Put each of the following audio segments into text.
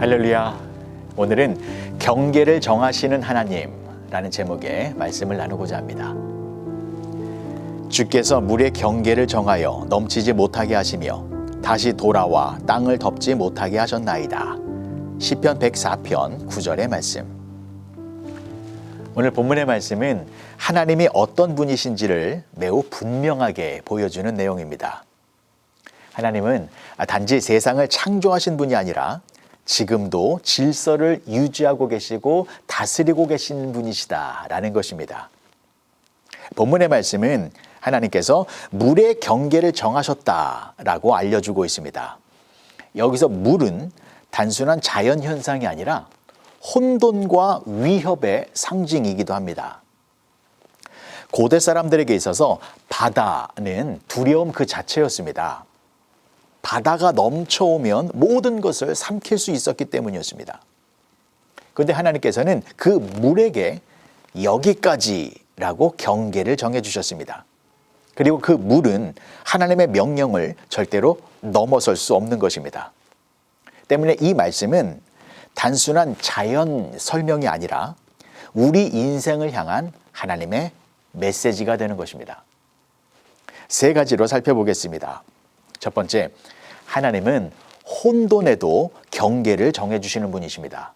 할렐루야. 오늘은 경계를 정하시는 하나님라는 제목의 말씀을 나누고자 합니다. 주께서 물의 경계를 정하여 넘치지 못하게 하시며 다시 돌아와 땅을 덮지 못하게 하셨나이다. 시편 104편 9절의 말씀. 오늘 본문의 말씀은 하나님이 어떤 분이신지를 매우 분명하게 보여주는 내용입니다. 하나님은 단지 세상을 창조하신 분이 아니라 지금도 질서를 유지하고 계시고 다스리고 계신 분이시다라는 것입니다. 본문의 말씀은 하나님께서 물의 경계를 정하셨다라고 알려주고 있습니다. 여기서 물은 단순한 자연현상이 아니라 혼돈과 위협의 상징이기도 합니다. 고대 사람들에게 있어서 바다는 두려움 그 자체였습니다. 바다가 넘쳐오면 모든 것을 삼킬 수 있었기 때문이었습니다. 그런데 하나님께서는 그 물에게 여기까지라고 경계를 정해주셨습니다. 그리고 그 물은 하나님의 명령을 절대로 넘어설 수 없는 것입니다. 때문에 이 말씀은 단순한 자연 설명이 아니라 우리 인생을 향한 하나님의 메시지가 되는 것입니다. 세 가지로 살펴보겠습니다. 첫 번째, 하나님은 혼돈에도 경계를 정해주시는 분이십니다.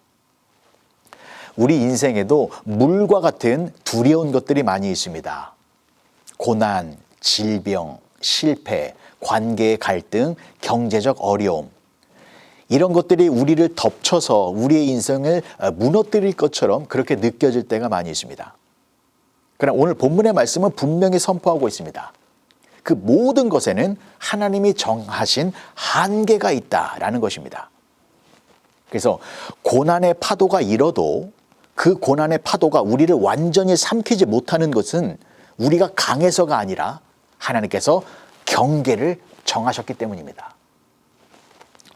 우리 인생에도 물과 같은 두려운 것들이 많이 있습니다. 고난, 질병, 실패, 관계의 갈등, 경제적 어려움. 이런 것들이 우리를 덮쳐서 우리의 인생을 무너뜨릴 것처럼 그렇게 느껴질 때가 많이 있습니다. 그러나 오늘 본문의 말씀은 분명히 선포하고 있습니다. 그 모든 것에는 하나님이 정하신 한계가 있다라는 것입니다. 그래서 고난의 파도가 일어도 그 고난의 파도가 우리를 완전히 삼키지 못하는 것은 우리가 강해서가 아니라 하나님께서 경계를 정하셨기 때문입니다.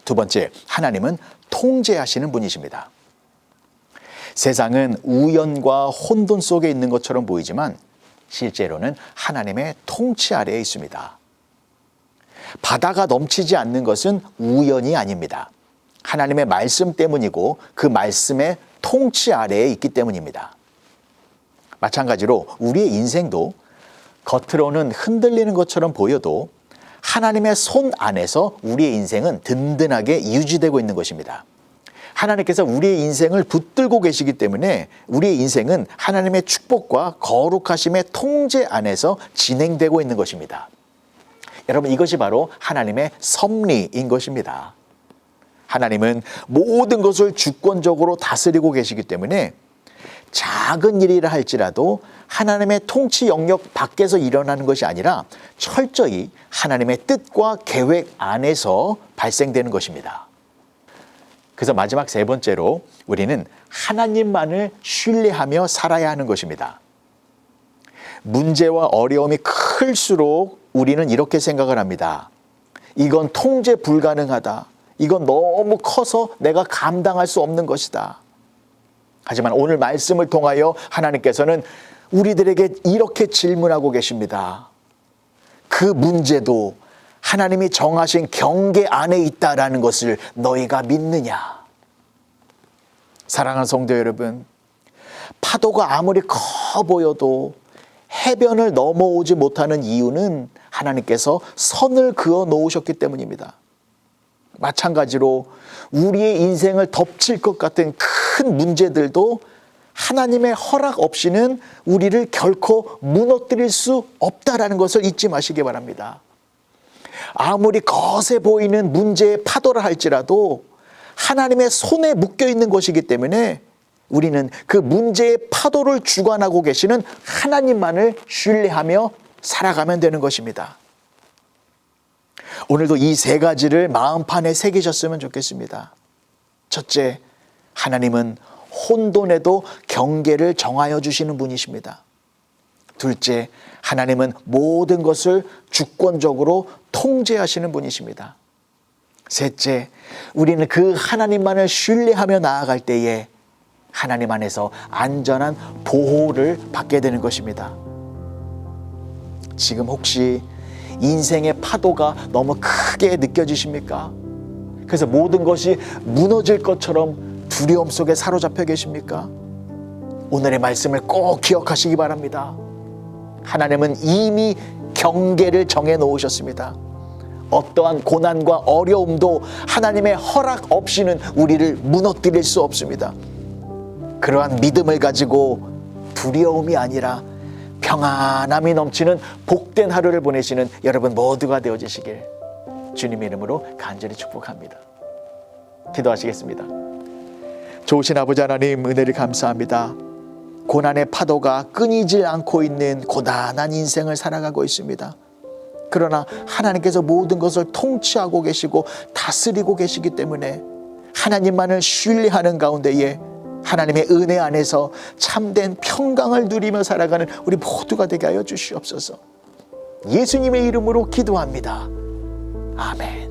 두 번째, 하나님은 통제하시는 분이십니다. 세상은 우연과 혼돈 속에 있는 것처럼 보이지만 실제로는 하나님의 통치 아래에 있습니다. 바다가 넘치지 않는 것은 우연이 아닙니다. 하나님의 말씀 때문이고 그 말씀의 통치 아래에 있기 때문입니다. 마찬가지로 우리의 인생도 겉으로는 흔들리는 것처럼 보여도 하나님의 손 안에서 우리의 인생은 든든하게 유지되고 있는 것입니다. 하나님께서 우리의 인생을 붙들고 계시기 때문에 우리의 인생은 하나님의 축복과 거룩하심의 통제 안에서 진행되고 있는 것입니다. 여러분, 이것이 바로 하나님의 섭리인 것입니다. 하나님은 모든 것을 주권적으로 다스리고 계시기 때문에 작은 일이라 할지라도 하나님의 통치 영역 밖에서 일어나는 것이 아니라 철저히 하나님의 뜻과 계획 안에서 발생되는 것입니다. 그래서 마지막 세 번째로 우리는 하나님만을 신뢰하며 살아야 하는 것입니다. 문제와 어려움이 클수록 우리는 이렇게 생각을 합니다. 이건 통제 불가능하다. 이건 너무 커서 내가 감당할 수 없는 것이다. 하지만 오늘 말씀을 통하여 하나님께서는 우리들에게 이렇게 질문하고 계십니다. 그 문제도 하나님이 정하신 경계 안에 있다라는 것을 너희가 믿느냐? 사랑하는 성도 여러분, 파도가 아무리 커 보여도 해변을 넘어오지 못하는 이유는 하나님께서 선을 그어 놓으셨기 때문입니다. 마찬가지로 우리의 인생을 덮칠 것 같은 큰 문제들도 하나님의 허락 없이는 우리를 결코 무너뜨릴 수 없다라는 것을 잊지 마시기 바랍니다. 아무리 거세 보이는 문제의 파도라 할지라도 하나님의 손에 묶여 있는 것이기 때문에 우리는 그 문제의 파도를 주관하고 계시는 하나님만을 신뢰하며 살아가면 되는 것입니다. 오늘도 이 세 가지를 마음판에 새기셨으면 좋겠습니다. 첫째, 하나님은 혼돈에도 경계를 정하여 주시는 분이십니다. 둘째, 하나님은 모든 것을 주권적으로 통제하시는 분이십니다. 셋째, 우리는 그 하나님만을 신뢰하며 나아갈 때에 하나님 안에서 안전한 보호를 받게 되는 것입니다. 지금 혹시 인생의 파도가 너무 크게 느껴지십니까? 그래서 모든 것이 무너질 것처럼 두려움 속에 사로잡혀 계십니까? 오늘의 말씀을 꼭 기억하시기 바랍니다. 하나님은 이미 경계를 정해 놓으셨습니다. 어떠한 고난과 어려움도 하나님의 허락 없이는 우리를 무너뜨릴 수 없습니다. 그러한 믿음을 가지고 두려움이 아니라 평안함이 넘치는 복된 하루를 보내시는 여러분 모두가 되어지시길 주님의 이름으로 간절히 축복합니다. 기도하시겠습니다. 좋으신 아버지 하나님, 은혜를 감사합니다. 고난의 파도가 끊이질 않고 있는 고단한 인생을 살아가고 있습니다. 그러나 하나님께서 모든 것을 통치하고 계시고 다스리고 계시기 때문에 하나님만을 신뢰하는 가운데에 하나님의 은혜 안에서 참된 평강을 누리며 살아가는 우리 모두가 되게 하여 주시옵소서. 예수님의 이름으로 기도합니다. 아멘.